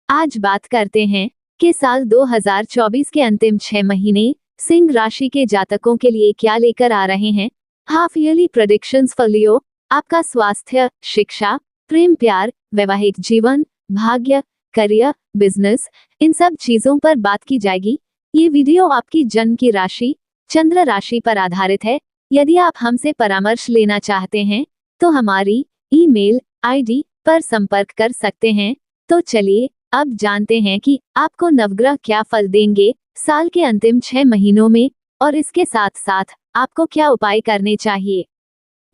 आज बात करते हैं कि साल 2024 के अंतिम 6 महीने सिंह राशि के जातकों के लिए क्या लेकर आ रहे हैं। हाफ ईयरली प्रेडिक्शंस फॉर लियो। आपका स्वास्थ्य, शिक्षा, प्रेम प्यार, वैवाहिक जीवन, भाग्य, करियर, बिजनेस, इन सब चीजों पर बात की जाएगी। ये वीडियो आपकी जन्म की राशि, चंद्र राशि पर आधारित है। यदि आप हमसे परामर्श लेना चाहते हैं तो हमारी ईमेल आईडी पर संपर्क कर सकते हैं। तो चलिए अब जानते हैं कि आपको नवग्रह क्या फल देंगे साल के अंतिम 6 महीनों में, और इसके साथ साथ आपको क्या उपाय करने चाहिए।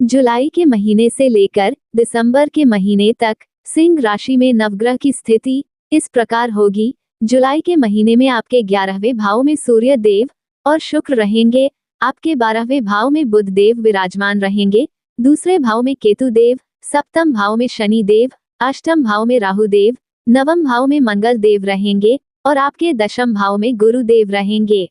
जुलाई के महीने से लेकर दिसंबर के महीने तक सिंह राशि में नवग्रह की स्थिति इस प्रकार होगी। जुलाई के महीने में आपके 11वें भाव में सूर्य देव और शुक्र रहेंगे। आपके 12वें भाव में बुध देव विराजमान रहेंगे। दूसरे भाव में केतु देव, सप्तम भाव में शनि देव, अष्टम भाव में राहु देव, नवम भाव में मंगल देव रहेंगे और आपके दशम भाव में गुरु देव रहेंगे।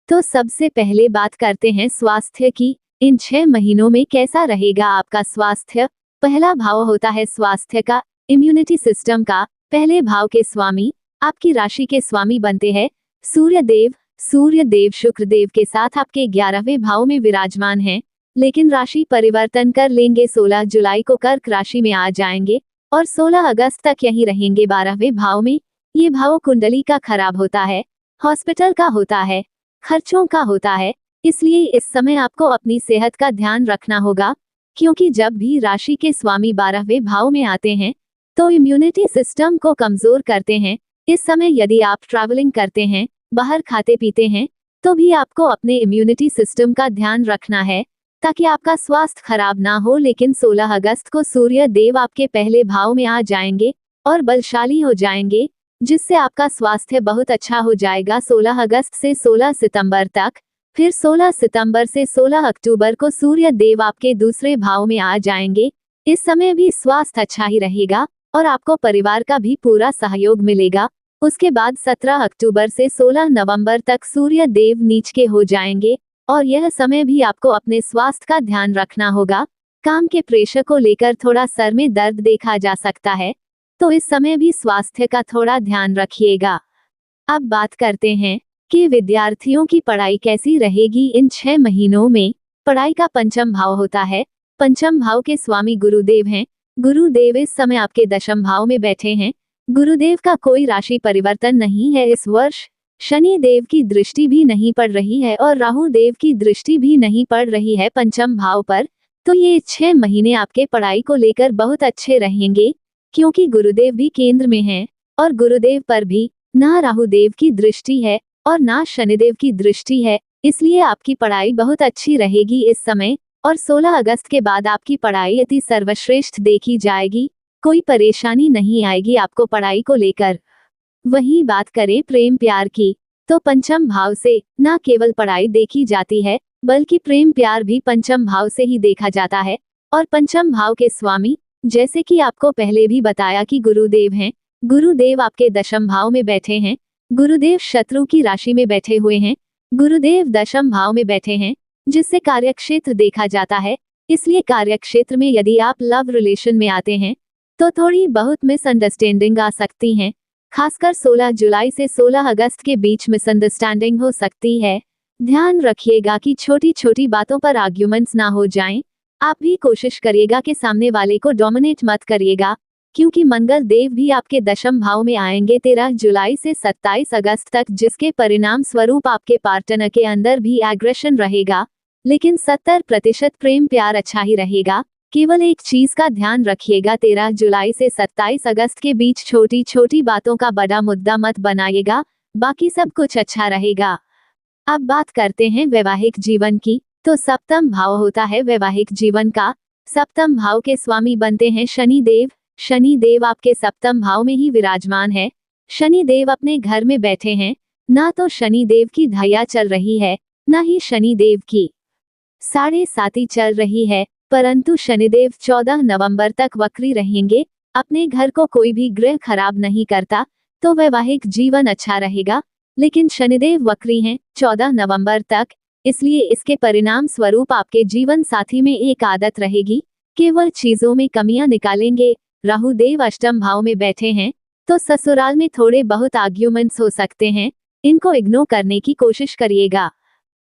तो सबसे पहले बात करते हैं स्वास्थ्य की। इन 6 महीनों में कैसा रहेगा आपका स्वास्थ्य। पहला भाव होता है स्वास्थ्य का, इम्यूनिटी सिस्टम का। पहले भाव के स्वामी आपकी राशि के स्वामी बनते हैं सूर्य देव। सूर्य देव शुक्र देव के साथ आपके 11वें भाव में विराजमान हैं, लेकिन राशि परिवर्तन कर लेंगे। 16 जुलाई को कर्क राशि में आ जाएंगे और 16 अगस्त तक यहीं रहेंगे 12वें भाव में। ये भाव कुंडली का खराब होता है, हॉस्पिटल का होता है, खर्चों का होता है। इसलिए इस समय आपको अपनी सेहत का ध्यान रखना होगा, क्योंकि जब भी राशि के स्वामी 12वें भाव में आते हैं तो इम्यूनिटी सिस्टम को कमजोर करते हैं। इस समय यदि आप ट्रैवलिंग करते हैं, बाहर खाते पीते हैं, तो भी आपको अपने इम्यूनिटी सिस्टम का ध्यान रखना है ताकि आपका स्वास्थ्य खराब ना हो। लेकिन 16 अगस्त को सूर्य देव आपके पहले भाव में आ जाएंगे और बलशाली हो जाएंगे, जिससे आपका स्वास्थ्य बहुत अच्छा हो जाएगा 16 अगस्त से 16 सितंबर तक। फिर 16 सितंबर से 16 अक्टूबर को सूर्य देव आपके दूसरे भाव में आ जाएंगे। इस समय भी स्वास्थ्य अच्छा ही रहेगा और आपको परिवार का भी पूरा सहयोग मिलेगा। उसके बाद 17 अक्टूबर से 16 नवंबर तक सूर्य देव नीच के हो जाएंगे और यह समय भी आपको अपने स्वास्थ्य का ध्यान रखना होगा। काम के प्रेशर को लेकर थोड़ा सर में दर्द देखा जा सकता है, तो इस समय भी स्वास्थ्य का थोड़ा ध्यान रखिएगा। अब बात करते हैं कि विद्यार्थियों की पढ़ाई कैसी रहेगी इन 6 महीनों में। पढ़ाई का पंचम भाव होता है। पंचम भाव के स्वामी गुरुदेव हैं। गुरुदेव इस समय आपके दशम भाव में बैठे हैं। गुरुदेव का कोई राशि परिवर्तन नहीं है इस वर्ष। शनि देव की दृष्टि भी नहीं पड़ रही है और राहु देव की दृष्टि भी नहीं पड़ रही है पंचम भाव पर। तो ये 6 महीने आपके पढ़ाई को लेकर बहुत अच्छे रहेंगे, क्योंकि गुरुदेव भी केंद्र में हैं और गुरुदेव पर भी ना राहु देव की दृष्टि है और ना शनिदेव की दृष्टि है। इसलिए आपकी पढ़ाई बहुत अच्छी रहेगी इस समय और 16 अगस्त के बाद आपकी पढ़ाई अति सर्वश्रेष्ठ देखी जाएगी। कोई परेशानी नहीं आएगी आपको पढ़ाई को लेकर। वहीं बात करें प्रेम प्यार की, तो पंचम भाव से न केवल पढ़ाई देखी जाती है, बल्कि प्रेम प्यार भी पंचम भाव से ही देखा जाता है। और पंचम भाव के स्वामी, जैसे कि आपको पहले भी बताया कि गुरुदेव हैं, गुरुदेव आपके दशम भाव में बैठे हैं। गुरुदेव शत्रु की राशि में बैठे हुए हैं। गुरुदेव दशम भाव में बैठे हैं, जिससे कार्यक्षेत्र देखा जाता है। इसलिए कार्यक्षेत्र में यदि आप लव रिलेशन में आते हैं तो थोड़ी बहुत मिसअंडरस्टैंडिंग आ सकती हैं। खासकर 16 जुलाई से 16 अगस्त के बीच मिसअंडरस्टैंडिंग हो सकती है। ध्यान रखिएगा कि छोटी छोटी बातों पर आर्ग्यूमेंट्स ना हो जाएं। आप भी कोशिश करिएगा कि सामने वाले को डोमिनेट मत करिएगा, क्योंकि मंगल देव भी आपके दशम भाव में आएंगे 13 जुलाई से 27 अगस्त तक, जिसके परिणाम स्वरूप आपके पार्टनर के अंदर भी एग्रेशन रहेगा, लेकिन 70% प्रेम प्यार अच्छा ही रहेगा। केवल एक चीज का ध्यान रखिएगा, 13 जुलाई से 27 अगस्त के बीच छोटी छोटी बातों का बड़ा मुद्दा मत बनाइएगा, बाकी सब कुछ अच्छा रहेगा। अब बात करते हैं वैवाहिक जीवन की, तो सप्तम भाव होता है वैवाहिक जीवन का। सप्तम भाव के स्वामी बनते हैं शनि देव। शनि देव आपके सप्तम भाव में ही विराजमान है। शनि देव अपने घर में बैठे हैं। ना तो शनि देव की ढैया चल रही है, ना ही शनि देव की 7.5 चल रही है, परंतु शनिदेव 14 नवंबर तक वक्री रहेंगे। अपने घर को कोई भी ग्रह खराब नहीं करता, तो वैवाहिक जीवन अच्छा रहेगा। लेकिन शनिदेव वक्री हैं 14 नवंबर तक, इसलिए इसके परिणाम स्वरूप आपके जीवन साथी में एक आदत रहेगी, केवल चीजों में कमियां निकालेंगे। राहु देव अष्टम भाव में बैठे हैं। तो ससुराल में थोड़े बहुत आर्ग्यूमेंट्स हो सकते हैं, इनको इग्नोर करने की कोशिश करिएगा।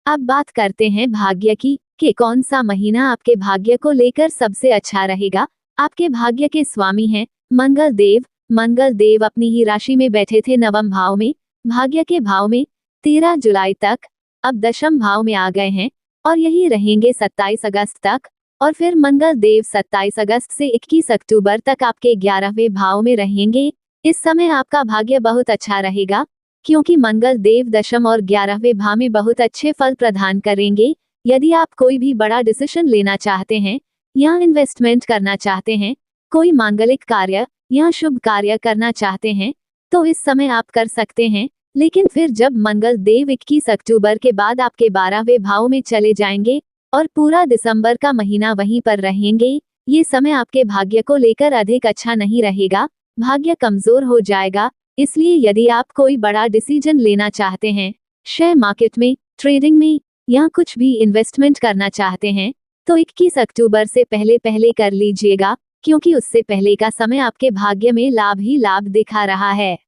अब बात करते हैं भाग्य की कि कौन सा महीना आपके भाग्य को लेकर सबसे अच्छा रहेगा। आपके भाग्य के स्वामी हैं मंगल देव। मंगल देव अपनी ही राशि में बैठे थे नवम भाव में, भाग्य के भाव में 13 जुलाई तक। अब दशम भाव में आ गए हैं और यही रहेंगे 27 अगस्त तक। और फिर मंगल देव 27 अगस्त से 21 अक्टूबर तक आपके 11वें भाव में रहेंगे। इस समय आपका भाग्य बहुत अच्छा रहेगा, क्योंकि मंगल देव दशम और 11वें भाव में बहुत अच्छे फल प्रदान करेंगे। यदि आप कोई भी बड़ा डिसीजन लेना चाहते हैं या इन्वेस्टमेंट करना चाहते हैं, कोई मांगलिक कार्य या शुभ कार्य करना चाहते हैं, तो इस समय आप कर सकते हैं। लेकिन फिर जब मंगल देव 21 अक्टूबर के बाद आपके 12वें भाव में चले जाएंगे और पूरा दिसंबर का महीना वहीं पर रहेंगे, ये समय आपके भाग्य को लेकर अधिक अच्छा नहीं रहेगा, भाग्य कमजोर हो जाएगा। इसलिए यदि आप कोई बड़ा डिसीजन लेना चाहते हैं, शेयर मार्केट में, ट्रेडिंग में या कुछ भी इन्वेस्टमेंट करना चाहते हैं, तो 21 अक्टूबर से पहले कर लीजिएगा, क्योंकि उससे पहले का समय आपके भाग्य में लाभ ही लाभ दिखा रहा है।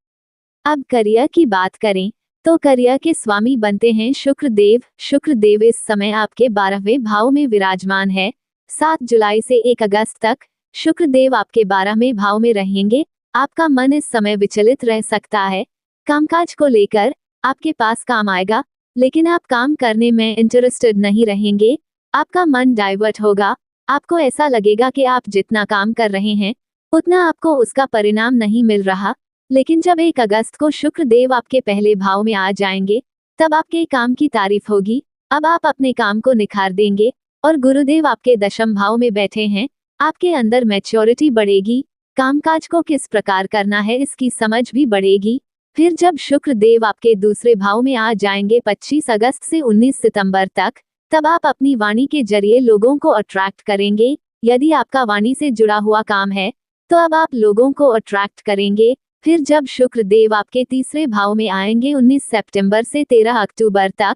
अब करियर की बात करें तो करियर के स्वामी बनते हैं शुक्र देव। शुक्र देव इस समय आपके 12वें भाव में विराजमान है। 7 जुलाई से 1 अगस्त तक शुक्र देव आपके 12वें भाव में रहेंगे। आपका मन इस समय विचलित रह सकता है। कामकाज को लेकर आपके पास काम आएगा, लेकिन आप काम करने में इंटरेस्टेड नहीं रहेंगे। आपका मन डाइवर्ट होगा। आपको ऐसा लगेगा कि आप जितना काम कर रहे हैं उतना आपको उसका परिणाम नहीं मिल रहा। लेकिन जब 1 अगस्त को शुक्र देव आपके पहले भाव में आ जाएंगे, तब आपके काम की तारीफ होगी। अब आप अपने काम को निखार देंगे और गुरुदेव आपके दशम भाव में बैठे हैं। आपके अंदर मैच्योरिटी बढ़ेगी। कामकाज को किस प्रकार करना है इसकी समझ भी बढ़ेगी। फिर जब शुक्र देव आपके दूसरे भाव में आ जाएंगे 25 अगस्त से 19 सितंबर तक, तब आप अपनी वाणी के जरिए लोगों को अट्रैक्ट करेंगे। यदि आपका वाणी से जुड़ा हुआ काम है तो अब आप लोगों को अट्रैक्ट करेंगे। फिर जब शुक्र देव आपके तीसरे भाव में आएंगे 19 सितंबर से 13 अक्टूबर तक,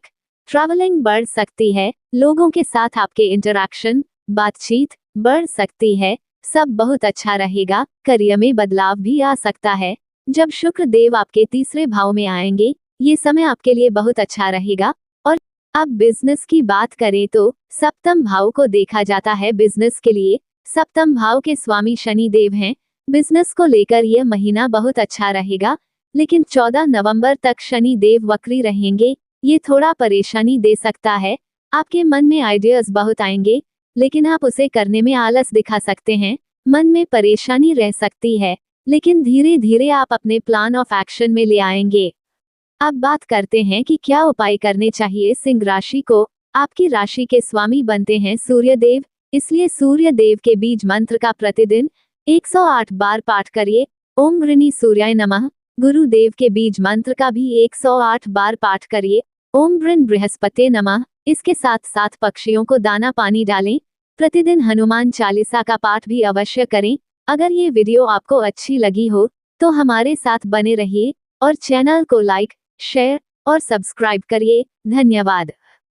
ट्रैवलिंग बढ़ सकती है। लोगों के साथ आपके इंटरैक्शन, बातचीत बढ़ सकती है। सब बहुत अच्छा रहेगा। करियर में बदलाव भी आ सकता है। जब शुक्र देव आपके तीसरे भाव में आएंगे, ये समय आपके लिए बहुत अच्छा रहेगा। और अब बिजनेस की बात करें तो सप्तम भाव को देखा जाता है बिजनेस के लिए। सप्तम भाव के स्वामी शनि देव हैं। बिजनेस को लेकर यह महीना बहुत अच्छा रहेगा, लेकिन 14 नवंबर तक शनि देव वक्री रहेंगे। ये थोड़ा परेशानी दे सकता है। आपके मन में आइडियाज बहुत आएंगे, लेकिन आप उसे करने में आलस दिखा सकते हैं। मन में परेशानी रह सकती है, लेकिन धीरे धीरे आप अपने प्लान ऑफ एक्शन में ले आएंगे। अब बात करते हैं कि क्या उपाय करने चाहिए सिंह राशि को। आपकी राशि के स्वामी बनते हैं सूर्य देव, इसलिए सूर्य देव के बीज मंत्र का प्रतिदिन 108 बार पाठ करिए। ओम गृणी सूर्याय नमः। गुरुदेव के बीज मंत्र का भी 108 बार पाठ करिए। ओम गृण बृहस्पते नमः। इसके साथ साथ पक्षियों को दाना पानी डालें। प्रतिदिन हनुमान चालीसा का पाठ भी अवश्य करें। अगर ये वीडियो आपको अच्छी लगी हो तो हमारे साथ बने रहिए और चैनल को लाइक, शेयर और सब्सक्राइब करिए। धन्यवाद।